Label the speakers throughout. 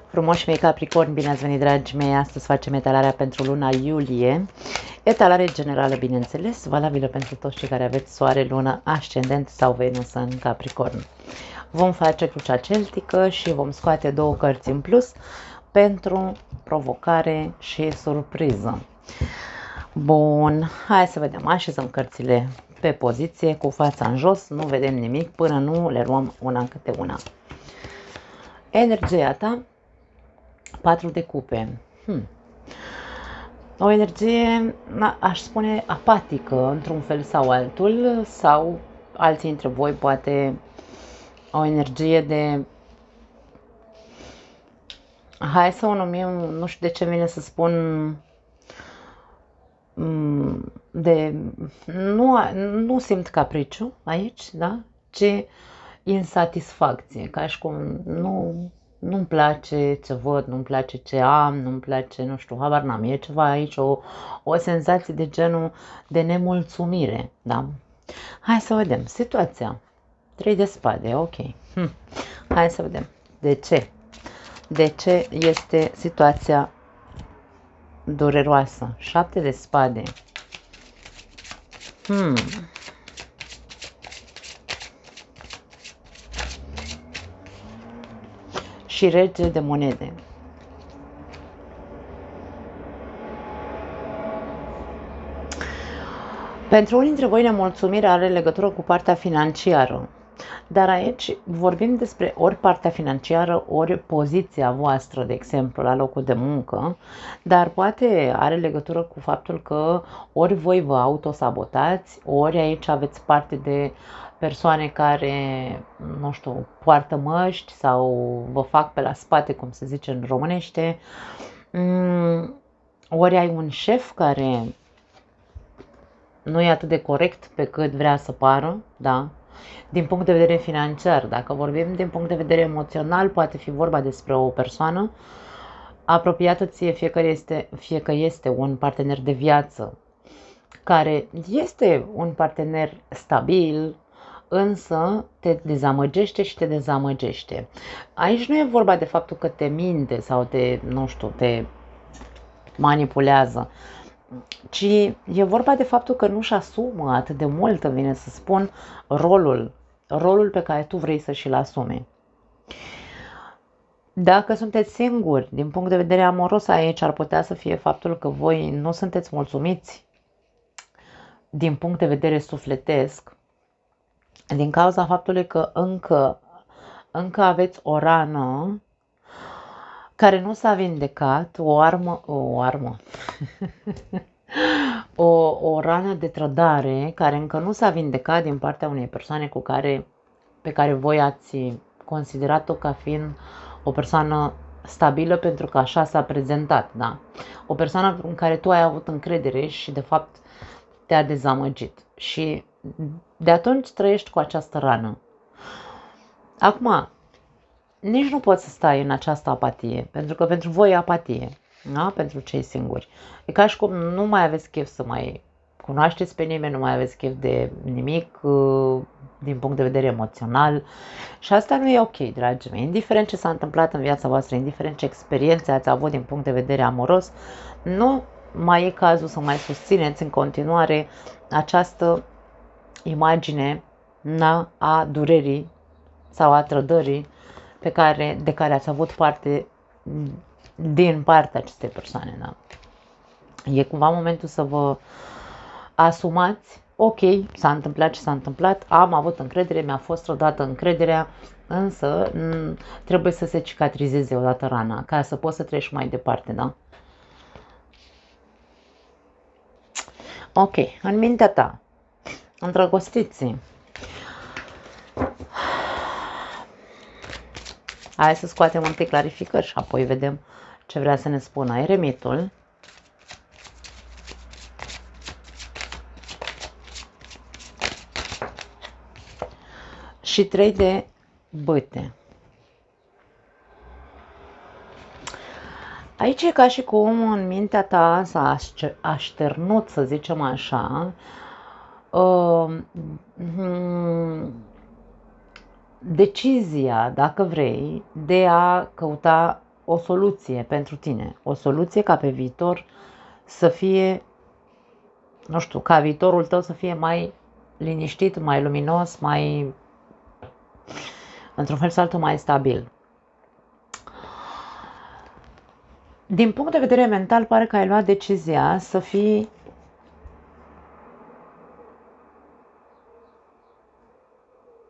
Speaker 1: Frumoși mei Capricorni, bine ați venit, dragii mei! Astăzi facem etalarea pentru luna iulie. Etalare generală, bineînțeles, valabilă pentru toți cei care aveți soare, lună, ascendent sau Venus în Capricorn. Vom face crucea celtică și vom scoate două cărți în plus pentru provocare și surpriză. Bun, hai să vedem. Așezăm cărțile pe poziție, cu fața în jos, nu vedem nimic până nu le luăm una câte una. Energia ta, 4 de cupe. O energie, aș spune, apatică, într-un fel sau altul, sau alții dintre voi poate o energie de, hai să o numim, nu știu de ce vine să spun, de, nu simt capriciu aici, da? Ci insatisfacție, ca și cum nu-mi place ce văd, nu-mi place ce am, nu-mi place, nu știu, habar n-am, e ceva aici, o senzație de genul de nemulțumire, da? Hai să vedem, situația, 3 de spade, ok, hai să vedem, de ce? De ce este situația dureroasă? 7 de spade, și rege de monede. Pentru unii dintre voi nemulțumirea are legătură cu partea financiară, dar aici vorbim despre ori partea financiară, ori poziția voastră, de exemplu, la locul de muncă, dar poate are legătură cu faptul că ori voi vă autosabotați, ori aici aveți parte de persoane care, nu știu, poartă măști sau vă fac pe la spate, cum se zice în românește, ori ai un șef care nu e atât de corect pe cât vrea să pară, da? Din punct de vedere financiar, dacă vorbim din punct de vedere emoțional, poate fi vorba despre o persoană apropiată ție, fie că este un partener de viață, care este un partener stabil, însă te dezamăgește și te dezamăgește. Aici nu e vorba de faptul că te minte sau te, nu știu, te manipulează, ci e vorba de faptul că nu-și asumă atât de mult, îmi vine să spun, rolul pe care tu vrei să și-l asume. Dacă sunteți singuri, din punct de vedere amoros, aici ar putea să fie faptul că voi nu sunteți mulțumiți din punct de vedere sufletesc, din cauza faptului că încă aveți o rană care nu s-a vindecat, o rană de trădare care încă nu s-a vindecat din partea unei persoane pe care voi ați considerat-o ca fiind o persoană stabilă, pentru că așa s-a prezentat, da? O persoană în care tu ai avut încredere și de fapt te-a dezamăgit și de atunci trăiești cu această rană. Acum, nici nu poți să stai în această apatie, pentru că pentru voi e apatie, da? Pentru cei singuri. E ca și cum nu mai aveți chef să mai cunoașteți pe nimeni, nu mai aveți chef de nimic din punct de vedere emoțional și asta nu e ok, dragii mei. Indiferent ce s-a întâmplat în viața voastră, indiferent ce experiențe ați avut din punct de vedere amoros, nu mai e cazul să mai susțineți în continuare această imagine a durerii sau a trădării de care ați avut parte din partea acestei persoane. Da? E cumva momentul să vă asumați, ok, s-a întâmplat ce s-a întâmplat, am avut încredere, mi-a fost trădată încrederea, însă trebuie să se cicatrizeze odată rana, ca să poți să treci mai departe, da? Ok, în mintea ta, îndrăgostiți. Hai să scoatem întâi clarificări și apoi vedem ce vrea să ne spună eremitul. Și 3 de bâte. Aici e ca și cum în mintea ta s-a așternut, să zicem așa, decizia, dacă vrei, de a căuta o soluție pentru tine. O soluție ca pe viitor să fie, nu știu, ca viitorul tău să fie mai liniștit, mai luminos, mai, într-un fel sau altul, mai stabil. Din punct de vedere mental, pare că ai luat decizia să fii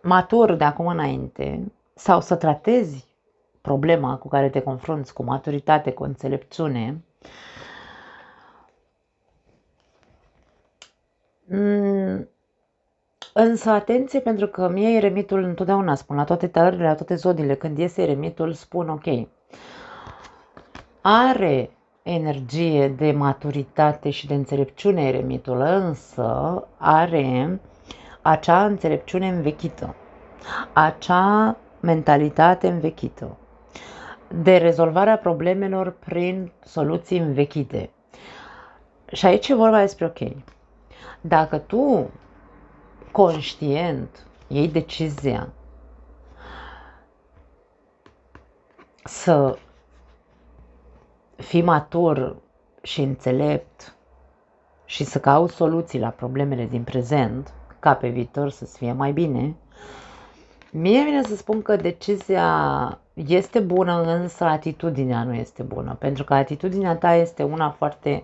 Speaker 1: matur de acum înainte sau să tratezi problema cu care te confrunți cu maturitate, cu înțelepciune. Însă atenție, pentru că mie eremitul întotdeauna spun, la toate tarările, la toate zodiile, când iese eremitul, spun ok, are energie de maturitate și de înțelepciune eremitul, însă are acea înțelepciune învechită, acea mentalitate învechită, de rezolvarea problemelor prin soluții învechite. Și aici e vorba despre ok, dacă tu conștient iei decizia să fii matur și înțelept și să cauți soluții la problemele din prezent, ca pe viitor să-ți fie mai bine, mie vine să spun că decizia este bună, însă atitudinea nu este bună. Pentru că atitudinea ta este una foarte,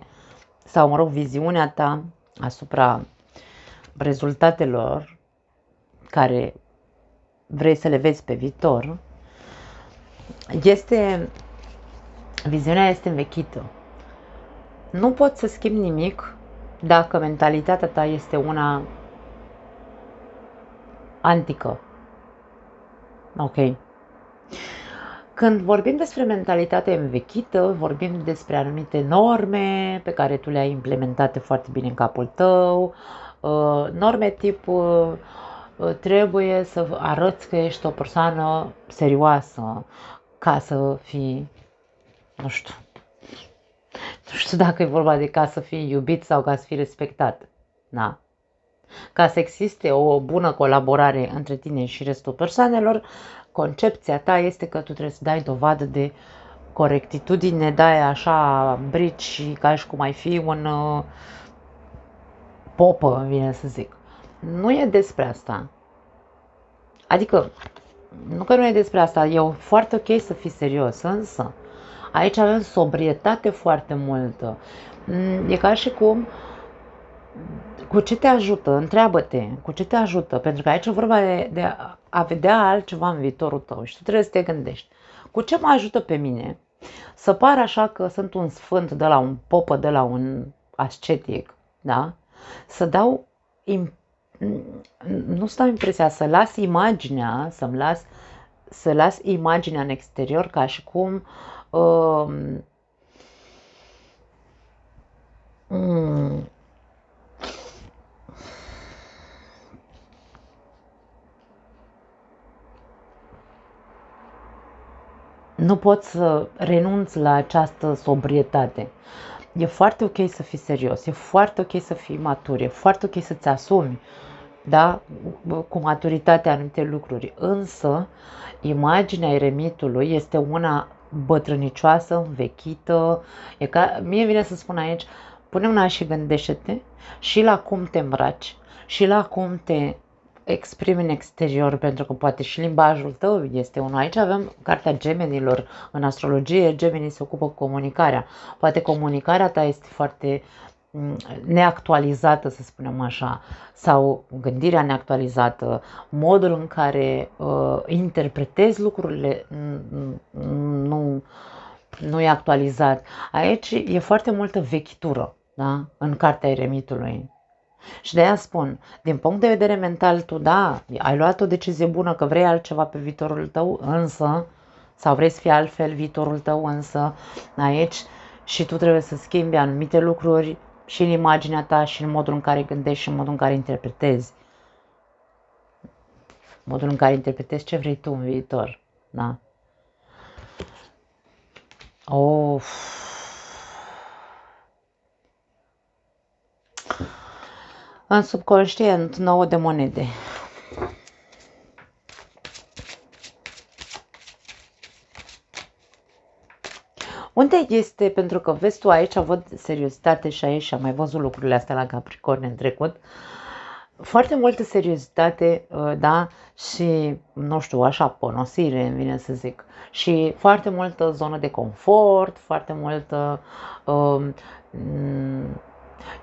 Speaker 1: sau mă rog, viziunea ta asupra rezultatelor care vrei să le vezi pe viitor, viziunea este învechită. Nu poți să schimbi nimic dacă mentalitatea ta este una antică. Ok. Când vorbim despre mentalitate învechită, vorbim despre anumite norme pe care tu le-ai implementate foarte bine în capul tău, norme tip trebuie să arăți că ești o persoană serioasă ca să fii, nu știu dacă e vorba de ca să fii iubit sau ca să fii respectat. Da. Ca să existe o bună colaborare între tine și restul persoanelor, concepția ta este că tu trebuie să dai dovadă de corectitudine, dai așa brici ca și cum ai fi un popă, vine să zic. Nu e despre asta. Adică, nu că nu e despre asta, e foarte ok să fii serios, însă aici avem sobrietate foarte multă. E ca și cum, cu ce te ajută? Întreabă-te, cu ce te ajută? Pentru că aici e vorba de a vedea altceva în viitorul tău și tu trebuie să te gândești. Cu ce mă ajută pe mine să par așa că sunt un sfânt de la un popă, de la un ascetic, da? Să dau, nu stau impresia, să las imaginea, să las imaginea în exterior ca și cum nu poți să renunți la această sobrietate. E foarte ok să fii serios, e foarte ok să fii matur, e foarte ok să-ți asumi, da, cu maturitate anumite lucruri, însă imaginea eremitului este una bătrânicioasă, învechită, mie vine să spun aici, pune una și gândește-te și la cum te îmbraci și la cum te exprimi în exterior, pentru că poate și limbajul tău este unul. Aici avem cartea gemenilor, în astrologie gemenii se ocupă cu comunicarea. Poate comunicarea ta este foarte neactualizată, să spunem așa, sau gândirea neactualizată, modul în care interpretezi lucrurile nu e actualizat. Aici e foarte multă vechitură, da? În cartea eremitului. Și de aia spun, din punct de vedere mental, tu da, ai luat o decizie bună că vrei altceva pe viitorul tău, însă, sau vrei să fie altfel viitorul tău, însă, aici și tu trebuie să schimbi anumite lucruri și în imaginea ta și în modul în care gândești și în modul în care interpretezi. Modul în care interpretezi ce vrei tu în viitor, da? În subconștient, 9 de monede. Unde este, pentru că vezi tu aici, văd seriozitate și aici am mai văzut lucrurile astea la Capricorn în trecut, foarte multă seriozitate, da, și, nu știu, așa, ponosire, îmi vine să zic, și foarte multă zonă de confort, foarte multă,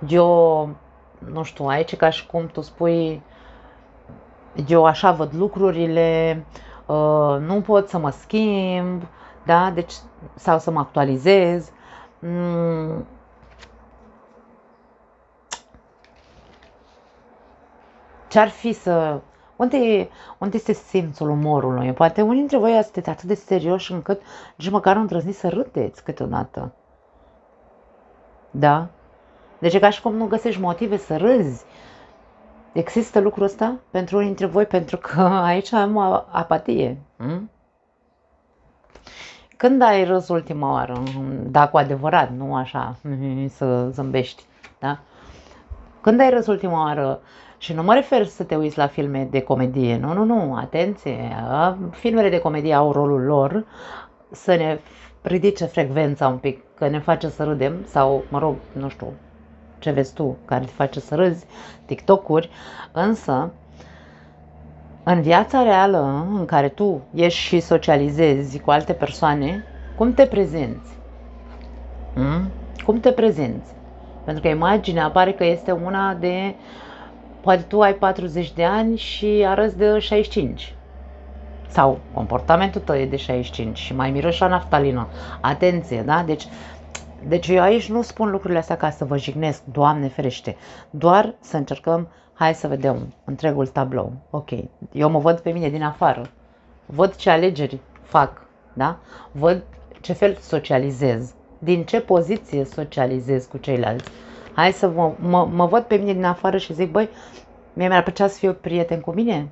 Speaker 1: eu, nu știu, aici ca și cum tu spui, eu așa văd lucrurile, nu pot să mă schimb, da, deci, sau să mă actualizez. Ce-ar fi să... Unde este simțul umorului? Poate unii dintre voi sunteți atât de serioși încât nici măcar nu îndrăzniți să râdeți câteodată. Da? Deci e ca și cum nu găsești motive să râzi. Există lucrul ăsta pentru unii dintre voi? Pentru că aici am apatie. Când ai râs ultima oară? Da, cu adevărat, nu așa să zâmbești. Da? Când ai râs ultima oară? Și nu mă refer să te uiți la filme de comedie, nu, atenție, filmele de comedie au rolul lor să ne ridice frecvența un pic, că ne face să râdem, sau, mă rog, nu știu, ce vezi tu, care te face să râzi, TikTok-uri, însă, în viața reală, în care tu ieși și socializezi cu alte persoane, cum te prezinți? Cum te prezinți? Pentru că imaginea pare că este una de... Poate tu ai 40 de ani și arăți de 65. Sau comportamentul tău e de 65 și mai miroși la naftalină. Atenție, da? Deci eu aici nu spun lucrurile astea ca să vă jignesc, Doamne ferește. Doar să încercăm, hai să vedem întregul tablou. Ok, eu mă văd pe mine din afară. Văd ce alegeri fac, da? Văd ce fel socializez. Din ce poziție socializez cu ceilalți. Hai să mă văd pe mine din afară și zic, băi, mie mi-ar plăcea să fiu prieten cu mine?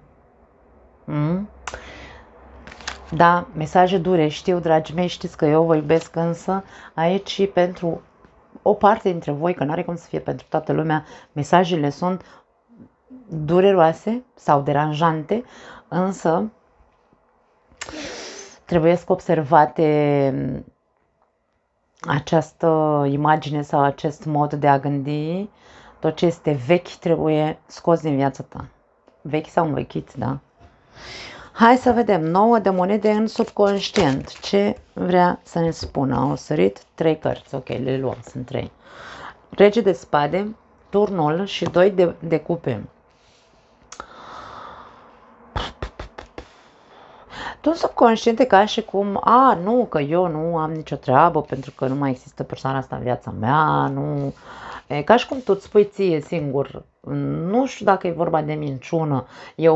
Speaker 1: Da, mesaje dure, știu, dragi mei, știți că eu vă iubesc, însă aici și pentru o parte dintre voi, că nu are cum să fie pentru toată lumea, mesajele sunt dureroase sau deranjante, însă trebuie să observate această imagine sau acest mod de a gândi. Tot ce este vechi trebuie scos din viața ta. Vechi sau învechit, da? Hai să vedem. 9 de monede în subconștient. Ce vrea să ne spună? Au sărit 3 cărți. Ok, le luăm. Sunt 3. Rege de spade, turnul și 2 de cupe. Tu subconștient e ca și cum, nu, că eu nu am nicio treabă pentru că nu mai există persoana asta în viața mea, nu... E ca și cum tu îți spui ție singur, nu știu dacă e vorba de minciună, e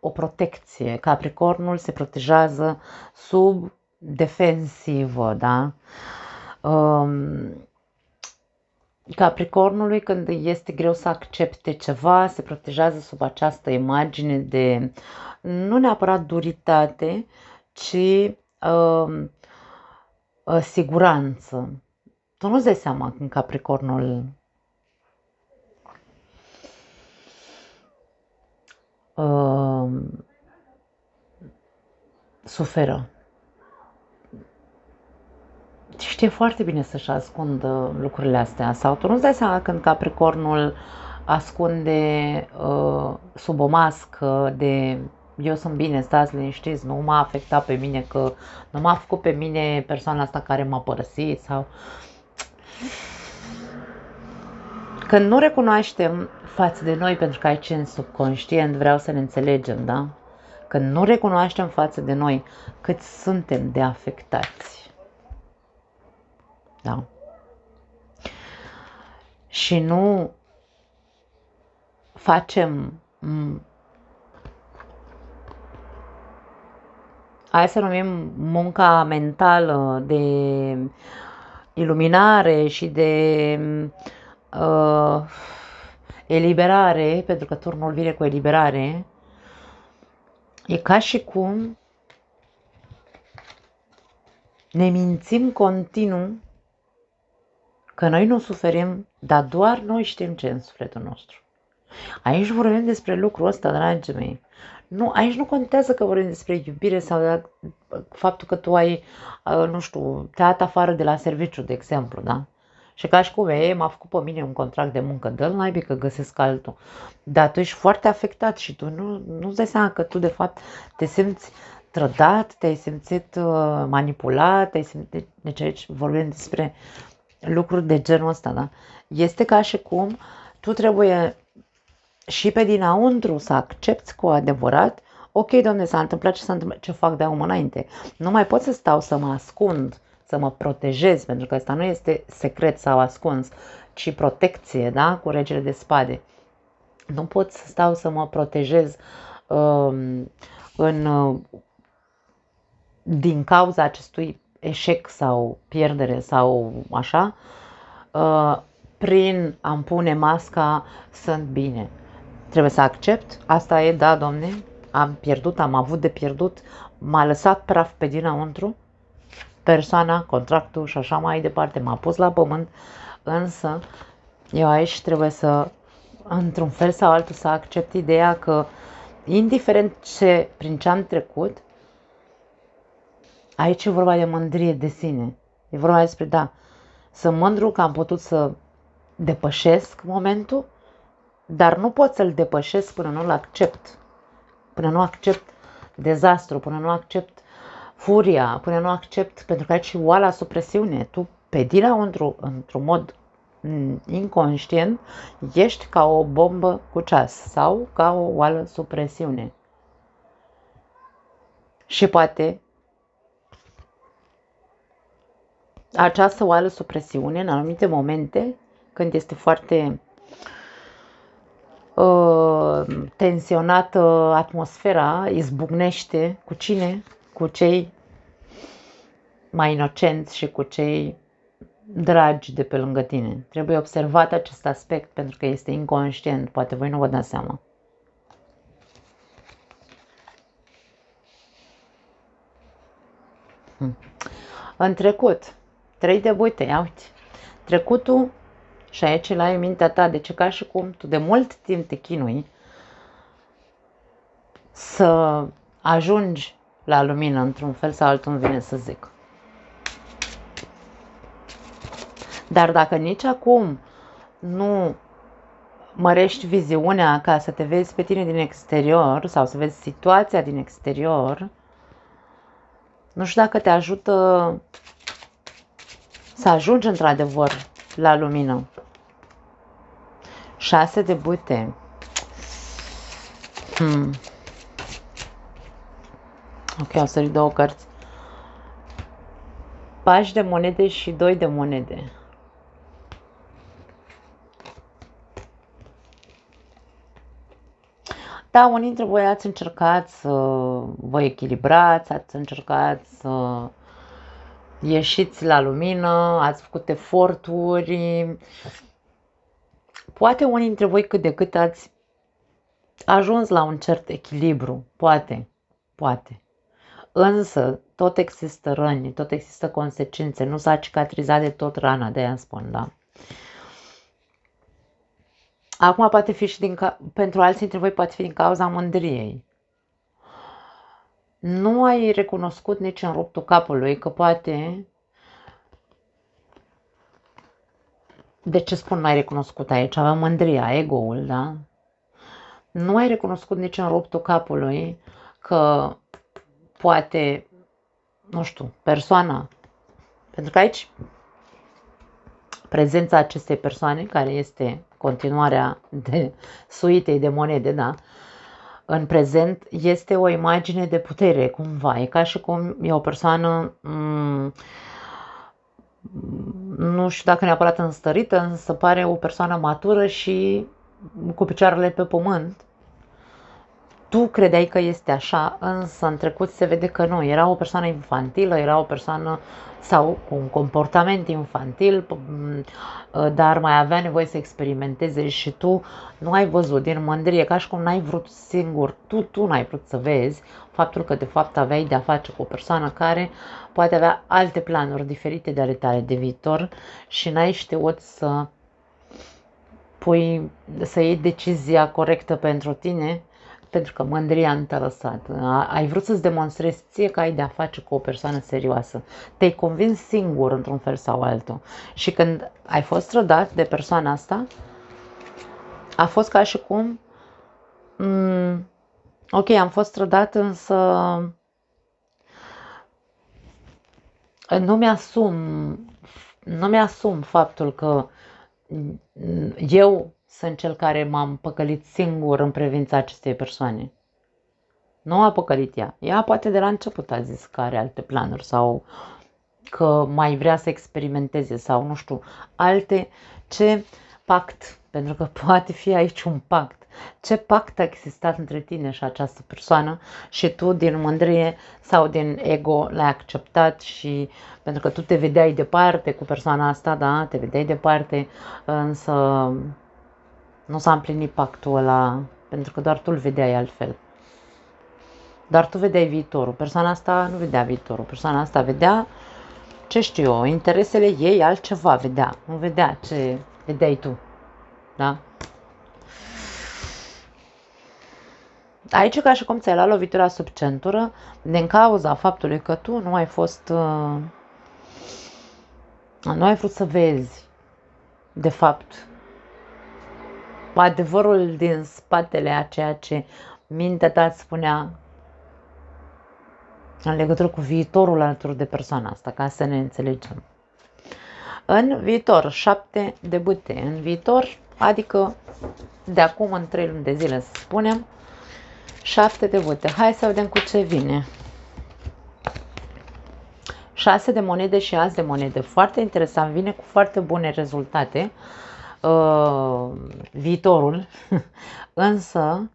Speaker 1: o protecție. Capricornul se protejează sub defensivă, da? Capricornului, când este greu să accepte ceva, se protejează sub această imagine de, nu neapărat duritate, ci siguranță. Tu nu-ți dai seama când Capricornul suferă. Știe foarte bine să-și ascundă lucrurile astea. Sau tu nu-ți dai seama când Capricornul ascunde sub o mască de eu sunt bine, stați liniștiți, nu m-a afectat pe mine, că nu m-a făcut pe mine persoana asta care m-a părăsit sau... Când nu recunoaștem față de noi, pentru că aici în subconștient vreau să ne înțelegem, da? Când nu recunoaștem față de noi cât suntem de afectați, da? Și nu facem, hai să numim munca mentală de iluminare și de eliberare, pentru că turnul vine cu eliberare, e ca și cum ne mințim continuu că noi nu suferim, dar doar noi știm ce e în sufletul nostru. Aici vorbim despre lucrul ăsta, dragii mei. Nu, aici nu contează că vorbim despre iubire sau faptul că tu ai, nu știu, te-ai afară de la serviciu, de exemplu, da? Și ca și cum m-a făcut pe mine un contract de muncă, dă-l naibii că găsesc altul. Dar tu ești foarte afectat și tu nu-ți dai seama că tu de fapt te simți trădat, te-ai simțit manipulat, te-ai simțit, deci aici vorbim despre lucruri de genul ăsta, da? Este ca și cum tu trebuie și pe dinăuntru să accepti cu adevărat, ok, Doamne, s-a întâmplat ce s-a întâmplat, ce fac de acum înainte. Nu mai pot să stau să mă ascund, să mă protejez, pentru că asta nu este secret sau ascuns, ci protecție, da, cu regele de spade. Nu pot să stau să mă protejez din cauza acestui eșec sau pierdere sau așa, prin a-mi pune masca sunt bine. Trebuie să accept, asta e, da, Domne, am pierdut, am avut de pierdut, m-a lăsat praf pe dinăuntru, persoana, contractul și așa mai departe, m-a pus la pământ, însă eu aici trebuie să, într-un fel sau altul, să accept ideea că, indiferent prin ce am trecut, aici e vorba de mândrie de sine. E vorba despre, da, să mândru că am putut să depășesc momentul, dar nu pot să-l depășesc până nu-l accept. Până nu accept dezastru, până nu accept furia, până nu accept, pentru că aici e oala sub presiune. Tu, pe dinăuntru, într-un mod inconștient, ești ca o bombă cu ceas sau ca o oală sub presiune. Și poate această oală sub presiune, în anumite momente, când este foarte tensionată atmosfera, izbucnește cu cine? Cu cei mai inocenți și cu cei dragi de pe lângă tine. Trebuie observat acest aspect pentru că este inconștient, poate voi nu vă dați seama. În trecut, 3 de buite, ia uite, trecutul, și aici l-ai în mintea ta, deci ca și cum tu de mult timp te chinui să ajungi la lumină într-un fel sau altul, îmi vine să zic. Dar dacă nici acum nu mărești viziunea ca să te vezi pe tine din exterior sau să vezi situația din exterior, nu știu dacă te ajută să ajungi într-adevăr la lumină. 6 de buite. Ok, au sărit 2 cărți. Pași de monede și 2 de monede. Da, unii dintre voi ați încercat să vă echilibrați, ați încercat să ieșiți la lumină, ați făcut eforturi. Poate unii dintre voi cât de cât ați ajuns la un cert echilibru, poate. Însă, tot există răni, tot există consecințe, nu s-a cicatrizat de tot rana, de aia spun, da? Acum poate fi și pentru alții dintre voi poate fi din cauza mândriei. Nu ai recunoscut nici în ruptul capului că poate... De ce spun n-ai recunoscut aici? Avem mândria, ego-ul, da? Nu ai recunoscut nici în ruptul capului că poate, nu știu, persoana, pentru că aici prezența acestei persoane, care este continuarea de suitei de monede, da, în prezent este o imagine de putere, cumva, e ca și cum e o persoană, nu știu dacă neapărat înstărită, însă pare o persoană matură și cu picioarele pe pământ. Tu credeai că este așa, însă în trecut se vede că nu. Era o persoană infantilă, era o persoană sau cu un comportament infantil, dar mai avea nevoie să experimenteze și tu nu ai văzut din mândrie, ca și cum n-ai vrut singur, tu n-ai vrut să vezi faptul că de fapt aveai de-a face cu o persoană care poate avea alte planuri diferite de ale tale de viitor și n-ai știut să iei decizia corectă pentru tine, pentru că mândria te-a lăsat. Ai vrut să-ți demonstrezi ție că ai de-a face cu o persoană serioasă. Te-ai convins singur într-un fel sau altul. Și când ai fost trădat de persoana asta, a fost ca și cum ok, am fost trădat, însă nu mi-asum faptul că eu sunt cel care m-am păcălit singur în privința acestei persoane. Nu a păcălit ea. Ea poate de la început a zis că are alte planuri sau că mai vrea să experimenteze sau nu știu, ce pact, pentru că poate fi aici un pact. Ce pact a existat între tine și această persoană și tu din mândrie sau din ego l-ai acceptat și pentru că tu te vedeai departe cu persoana asta, da, te vedeai departe, însă nu s-a împlinit pactul ăla pentru că doar tu îl vedeai altfel. Doar tu vedeai viitorul. Persoana asta nu vedea viitorul. Persoana asta vedea, ce știu eu, interesele ei altceva vedea. Nu vedea ce vedeai tu. Da? Aici e ca și cum ți-ai luat lovitura sub centură din cauza faptului că tu nu ai fost... nu ai vrut să vezi, de fapt, adevărul din spatele a ceea ce mintea ta îți spunea în legătură cu viitorul alături de persoana asta, ca să ne înțelegem. În viitor, 7 de bâte. În viitor, adică de acum în 3 luni de zile, să spunem, 7 de bâte. Hai să vedem cu ce vine. 6 de monede și as de monede. Foarte interesant, vine cu foarte bune rezultate viitorul, însă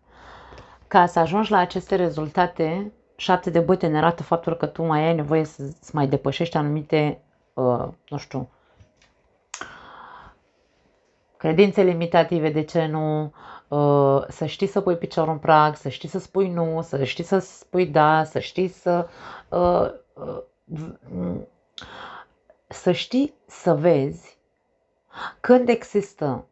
Speaker 1: ca să ajungi la aceste rezultate, 7 de bâte ne arată faptul că tu mai ai nevoie să-ți mai depășești anumite, nu știu, credințe limitative, de ce nu, să știi să pui piciorul în prag, să știi să spui nu, să știi să spui da, să știi să știi să vezi când există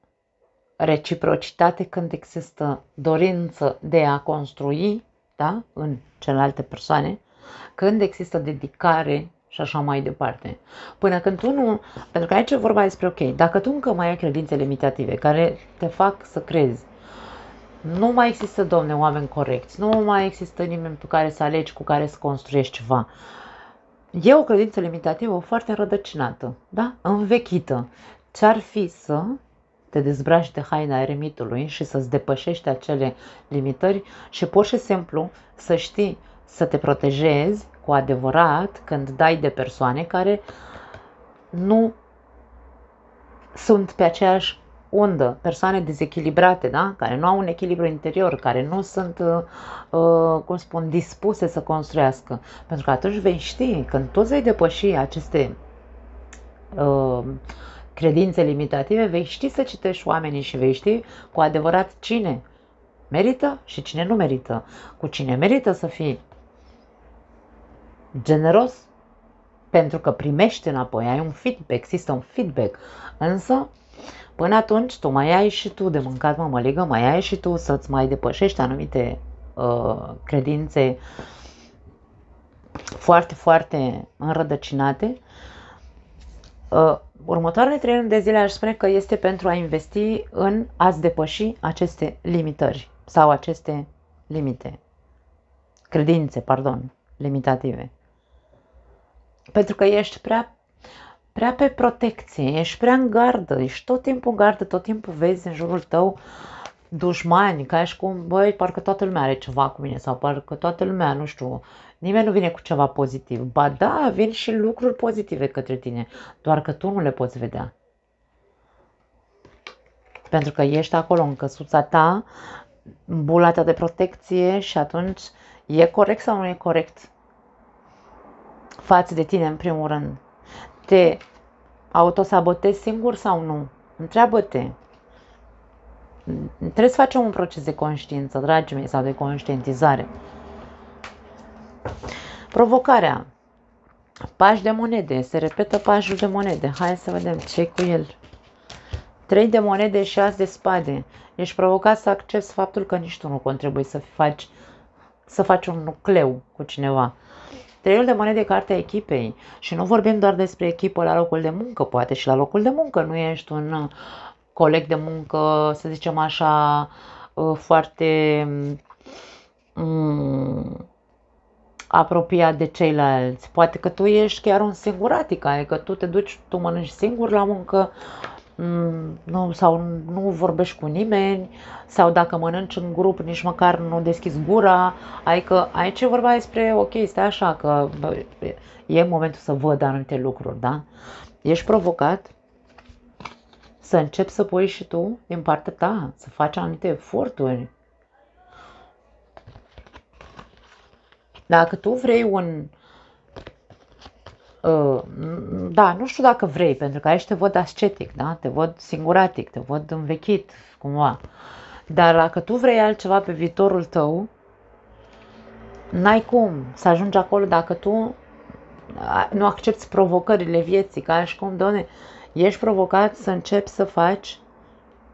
Speaker 1: reciprocitate, când există dorință de a construi, da, în celelalte persoane, când există dedicare și așa mai departe. Până când tu nu, pentru că aici e vorba despre, ok, dacă tu încă mai ai credințe limitative care te fac să crezi, nu mai există, domne, oameni corecți, nu mai există nimeni pe care să alegi, cu care să construiești ceva. E o credință limitativă foarte înrădăcinată, da? Învechită. Ce-ar fi să te dezbraci de haina eremitului și să-ți depășești acele limitări și pur și simplu să știi să te protejezi cu adevărat când dai de persoane care nu sunt pe aceeași undă, persoane dezechilibrate, da? Care nu au un echilibru interior, care nu sunt, cum spun, dispuse să construiască. Pentru că atunci vei ști, când tu vei depăși aceste credințe limitative, vei ști să citești oamenii și vei ști cu adevărat cine merită și cine nu merită. Cu cine merită să fii generos, pentru că primești înapoi, ai un feedback, există un feedback. Însă, până atunci, tu mai ai și tu de mâncat mămăligă, mai ai și tu să-ți mai depășești anumite credințe foarte, foarte înrădăcinate. Următoarele 3 luni de zile aș spune că este pentru a investi în a-ți depăși aceste limitări sau aceste credințe, limitative. Pentru că ești prea pe protecție, ești prea în gardă, ești tot timpul în gardă, tot timpul vezi în jurul tău dușmani, ca și cum, băi, parcă toată lumea are ceva cu mine sau parcă toată lumea, nu știu, nimeni nu vine cu ceva pozitiv. Ba da, vin și lucruri pozitive către tine, doar că tu nu le poți vedea. Pentru că ești acolo în căsuța ta, în bula ta de protecție și atunci e corect sau nu e corect față de tine în primul rând. Te autosabotezi singur sau nu? Întreabă-te. Trebuie să facem un proces de conștiință, dragii mei, sau de conștientizare. Provocarea. Pași de monede. Se repetă pașul de monede. Hai să vedem ce cu el. 3 de monede și as de spade. Ești provocat să accepti faptul că nici tu nu contribui să faci un nucleu cu cineva. 3 de monede, cartea echipei. Și nu vorbim doar despre echipă la locul de muncă, poate și la locul de muncă. Nu ești un coleg de muncă, să zicem așa, foarte apropiat de ceilalți. Poate că tu ești chiar un singuratic, adică tu te duci, tu mănânci singur la muncă, nu, sau nu vorbești cu nimeni, sau dacă mănânci în grup nici măcar nu deschizi gura, adică aici e vorba despre, ok, stai așa, că e momentul să văd anumite lucruri, da? Ești provocat să începi să pui și tu din partea ta, să faci anumite eforturi. Dacă tu vrei da, nu știu dacă vrei, pentru că aici te văd ascetic, da? Te văd singuratic, te văd învechit, cumva. Dar dacă tu vrei altceva pe viitorul tău, n-ai cum să ajungi acolo dacă tu nu accepti provocările vieții, ca și cum, doamne, ești provocat să începi să faci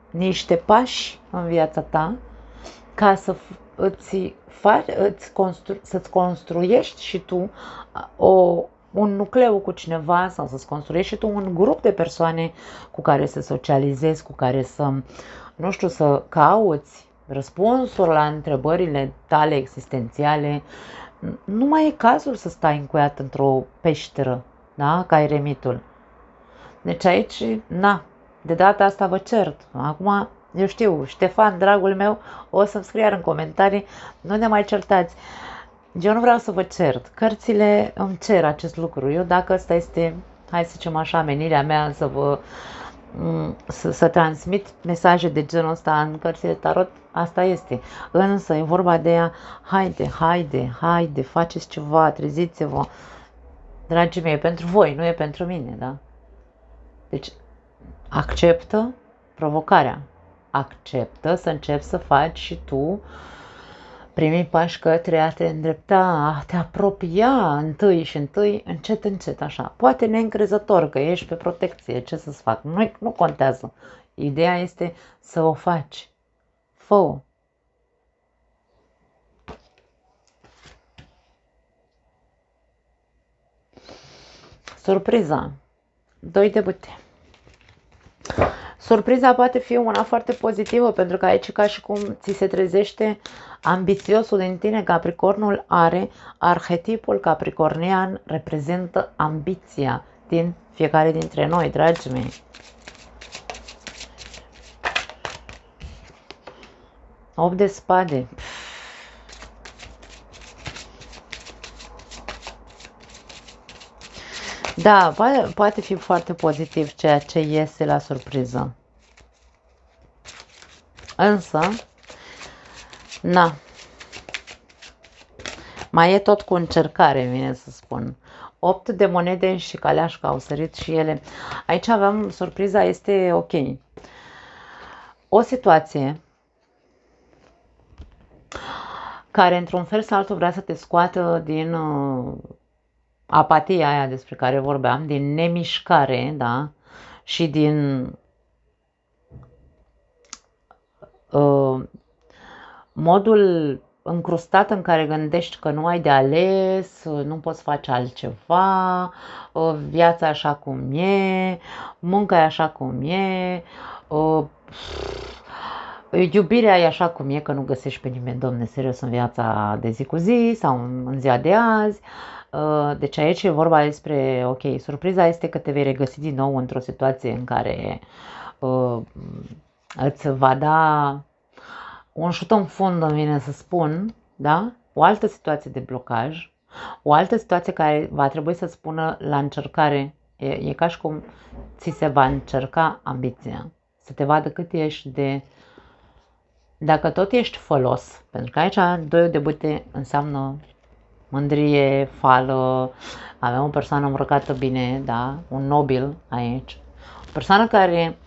Speaker 1: niște pași în viața ta ca să să-ți construiești și tu un nucleu cu cineva sau să-ți construiești și tu un grup de persoane cu care să socializezi, cu care să, nu știu, să cauți răspunsuri la întrebările tale existențiale. Nu mai e cazul să stai încuiat într-o peșteră, da? Ca eremitul. Deci aici, de data asta vă cert. Acum, eu știu, Ștefan, dragul meu, o să-mi scrie în comentarii, nu ne mai certați. Eu nu vreau să vă cert. Cărțile îmi cer acest lucru. Eu, dacă ăsta este, hai să zicem așa, menirea mea să transmit mesaje de genul ăsta în cărțile tarot, asta este. Însă e vorba de ea, haide, faceți ceva, treziți-vă. Dragii mei, e pentru voi, nu e pentru mine, da? Deci, acceptă provocarea. Acceptă să începi să faci și tu primii pași către a te îndrepta, a te apropia întâi, încet, așa. Poate neîncrezător că ești pe protecție, ce să-ți fac? Nu contează. Ideea este să o faci. Fă-o. Surpriza. 2 de bâte. Surpriza poate fi una foarte pozitivă, pentru că aici ca și cum ți se trezește ambițiosul din tine. Capricornul are arhetipul capricornian, reprezintă ambiția din fiecare dintre noi, dragii mei. Opt de spade. Da, poate fi foarte pozitiv ceea ce iese la surpriză. Însă, mai e tot cu încercare, vine să spun. 8 de monede și caleașca au sărit și ele. Aici avem, surpriza este ok. O situație care într-un fel sau altul vrea să te scoată din apatia aia despre care vorbeam, din nemișcare, da? Și din modul încrustat în care gândești că nu ai de ales, nu poți face altceva, viața e așa cum e, munca e așa cum e, iubirea e așa cum e, că nu găsești pe nimeni, domne, serios, în viața de zi cu zi sau în ziua de azi. Deci aici e vorba despre, ok, surpriza este că te vei regăsi din nou într-o situație în care îți va da un șut în fund, îmi vine să spun, da? O altă situație de blocaj, o altă situație care va trebui să spună la încercare, e ca și cum ți se va încerca ambiția, să te vadă cât ești dacă tot ești folos, pentru că aici 2 de bâte înseamnă mândrie, fală, avem o persoană îmbrăcată bine, da? Un nobil aici, o persoană care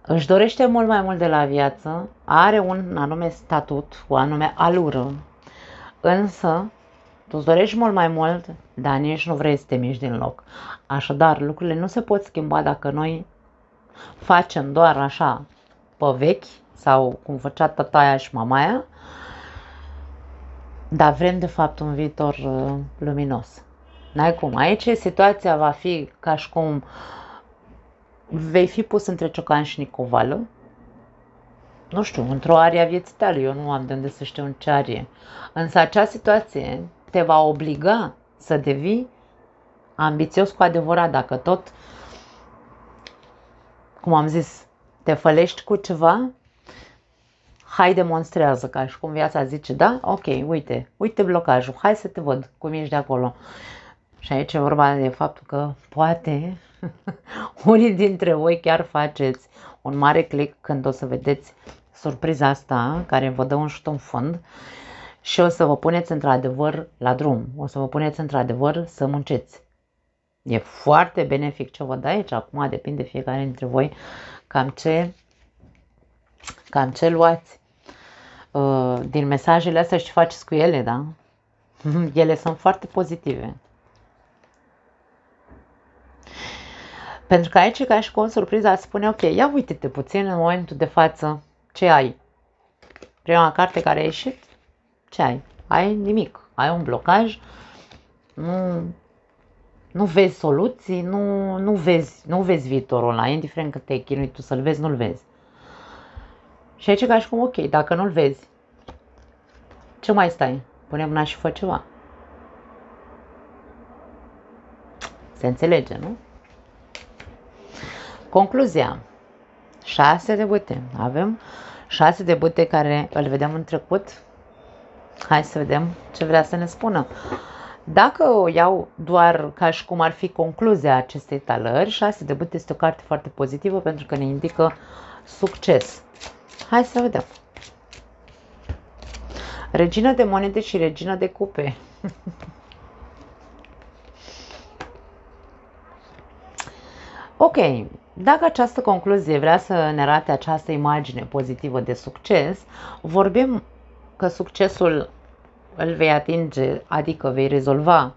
Speaker 1: își dorește mult mai mult de la viață, are un anume statut, o anume alură, însă tu îți dorești mult mai mult, dar nici nu vrei să te miști din loc. Așadar, lucrurile nu se pot schimba dacă noi facem doar așa pe vechi sau cum făcea tataia și mamaia, dar vrem de fapt un viitor luminos. N-ai cum. Aici situația va fi ca și cum vei fi pus între ciocan și nicovală. Nu știu, într-o arie a vieții tale, eu nu am de unde să știu în ce arie. Însă acea situație te va obliga să devii ambițios cu adevărat. Dacă tot, cum am zis, te fălești cu ceva, hai demonstrează, ca și cum viața zice, da, ok, uite blocajul, hai să te văd cum ești de acolo. Și aici e vorba de faptul că poate unii dintre voi chiar faceți un mare click când o să vedeți surpriza asta care vă dă un șut în fund și o să vă puneți într-adevăr la drum, o să vă puneți într-adevăr să munciți. E foarte benefic ce vă dă aici, acum depinde fiecare dintre voi cam ce luați din mesajele astea și ce faceți cu ele, da? Ele sunt foarte pozitive. Pentru că aici, ca și cu o surpriză, spune, ok, ia uite-te puțin în momentul de față ce ai. Prima carte care a ieșit, ce ai? Ai nimic, ai un blocaj, nu vezi soluții, nu vezi viitorul ăla, indiferent că te-ai chinuit tu să-l vezi, nu-l vezi. Și aici ca și cum, ok, dacă nu-l vezi, ce mai stai? Pune mâna și fă ceva. Se înțelege, nu? Concluzia. 6 de bâte. Avem 6 de bâte care îl vedem în trecut. Hai să vedem ce vrea să ne spună. Dacă o iau doar ca și cum ar fi concluzia acestei talări, 6 de bâte este o carte foarte pozitivă pentru că ne indică succes. Hai să vedem. Regina de monede și regina de cupe. Ok, dacă această concluzie vrea să ne arate această imagine pozitivă de succes, vorbim că succesul îl vei atinge, adică vei rezolva,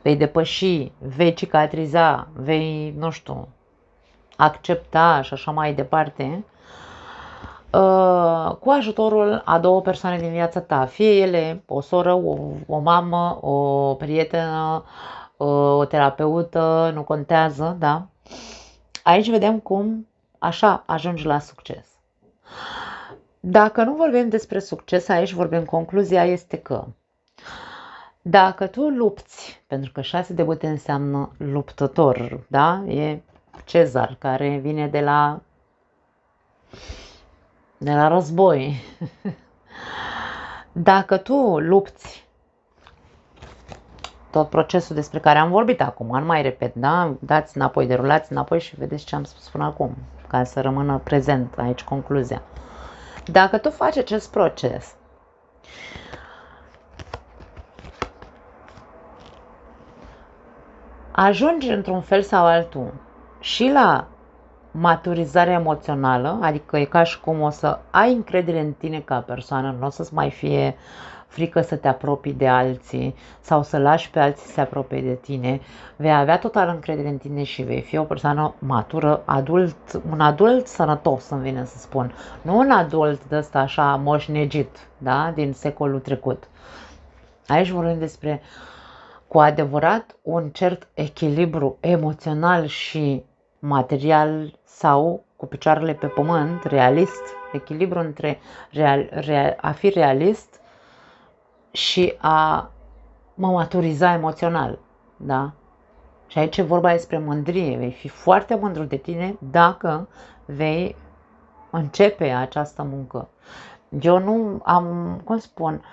Speaker 1: vei depăși, vei cicatriza, vei, nu știu, accepta și așa mai departe, cu ajutorul a două persoane din viața ta, fie ele o soră, o mamă, o prietenă, o terapeută, nu contează, da? Aici vedem cum așa ajungi la succes. Dacă nu vorbim despre succes, aici vorbim, concluzia este că dacă tu lupți, pentru că 6 de bâte înseamnă luptător, da? E Cezar care vine de la război. Dacă tu lupți tot procesul despre care am vorbit acum, nu mai repet, da? Dați înapoi, derulați înapoi și vedeți ce am spus până acum, ca să rămână prezent aici concluzia. Dacă tu faci acest proces, ajungi într-un fel sau altul și la maturizarea emoțională, adică e ca și cum o să ai încredere în tine ca persoană, nu o să-ți mai fie frică să te apropii de alții sau să lași pe alții să se apropie de tine, vei avea total încredere în tine și vei fi o persoană matură, un adult sănătos, îmi vine să spun, nu un adult de ăsta așa moșnegit, da, din secolul trecut. Aici vorbim despre cu adevărat un cert echilibru emoțional și material sau cu picioarele pe pământ, realist, echilibru între a fi realist și a mă maturiza emoțional, da? Și aici e vorba despre mândrie, vei fi foarte mândru de tine dacă vei începe această muncă. Eu nu am, cum spun,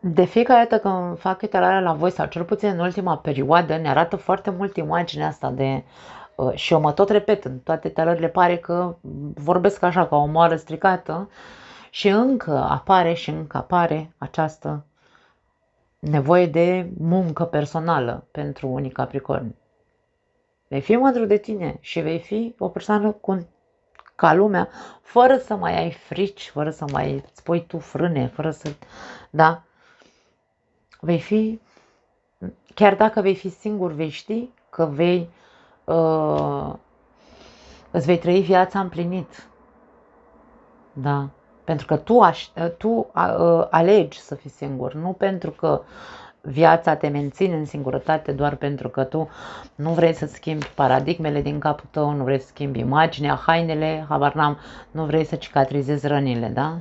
Speaker 1: de fiecare dată când fac etalarea la voi, sau cel puțin în ultima perioadă, ne arată foarte mult imaginea asta de... și eu mă tot repet, în toate etalările pare că vorbesc așa, ca o moară stricată și încă apare această nevoie de muncă personală pentru unii capricorni. Vei fi mândru de tine și vei fi o persoană ca lumea, fără să mai ai frici, fără să mai spui tu frâne, fără să... Da? Vei fi, chiar dacă vei fi singur, vei ști că vei îți vei trăi viața împlinit. Da. Pentru că tu alegi să fii singur, nu pentru că viața te menține în singurătate doar pentru că tu nu vrei să schimbi paradigmele din capul tău, nu vrei să schimbi imaginea, hainele, habar n-am, nu vrei să cicatrizezi rănile, da?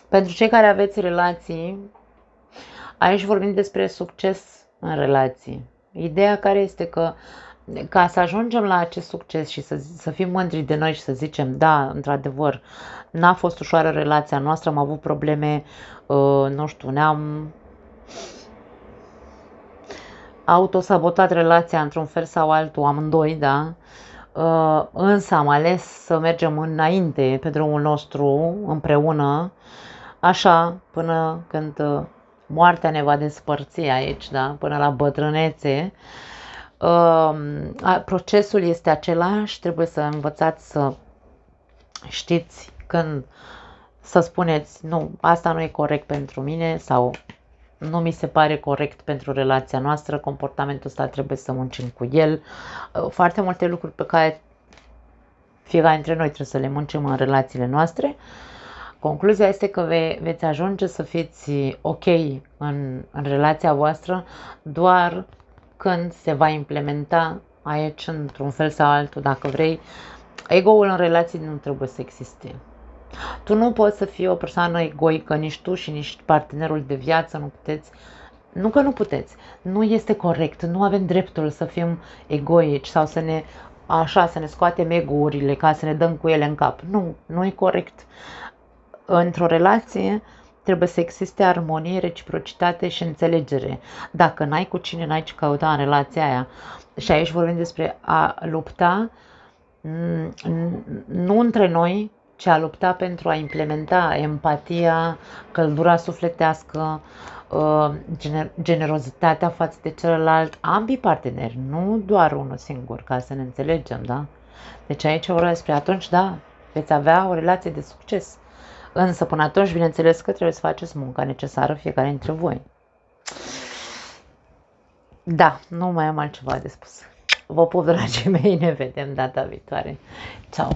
Speaker 1: Pentru cei care aveți relații, aici vorbim despre succes în relații. Ideea care este că ca să ajungem la acest succes și să fim mândri de noi și să zicem, da, într-adevăr, n-a fost ușoară relația noastră, am avut probleme, nu știu, ne-am autosabotat relația într-un fel sau altul, amândoi, da? Însă am ales să mergem înainte pe drumul nostru împreună, așa, până când moartea ne va despărți aici, da? Până la bătrânețe. Procesul este același, trebuie să învățați să știți când să spuneți, nu, asta nu e corect pentru mine sau nu mi se pare corect pentru relația noastră, comportamentul ăsta trebuie să muncim cu el. Foarte multe lucruri pe care fiecare dintre noi trebuie să le muncim în relațiile noastre. Concluzia este că veți ajunge să fiți ok în relația voastră doar când se va implementa aici într-un fel sau altul, dacă vrei. Ego-ul în relații nu trebuie să existe. Tu nu poți să fii o persoană egoică, nici tu și nici partenerul de viață, nu puteți. Nu că nu puteți, nu este corect, nu avem dreptul să fim egoici sau să ne scoatem ego-urile ca să ne dăm cu ele în cap. Nu, nu e corect. Într-o relație trebuie să existe armonie, reciprocitate și înțelegere. Dacă n-ai cu cine, n-ai ce căuta în relația aia. Și aici vorbim despre a lupta, nu între noi, ci a lupta pentru a implementa empatia, căldura sufletească, generozitatea față de celălalt, ambii parteneri, nu doar unul singur, ca să ne înțelegem, da? Deci aici vorbim despre atunci, da, veți avea o relație de succes. Însă până atunci, bineînțeles că trebuie să faceți munca necesară fiecare dintre voi. Da, nu mai am altceva de spus. Vă pup, dragii mei, ne vedem data viitoare. Ciao!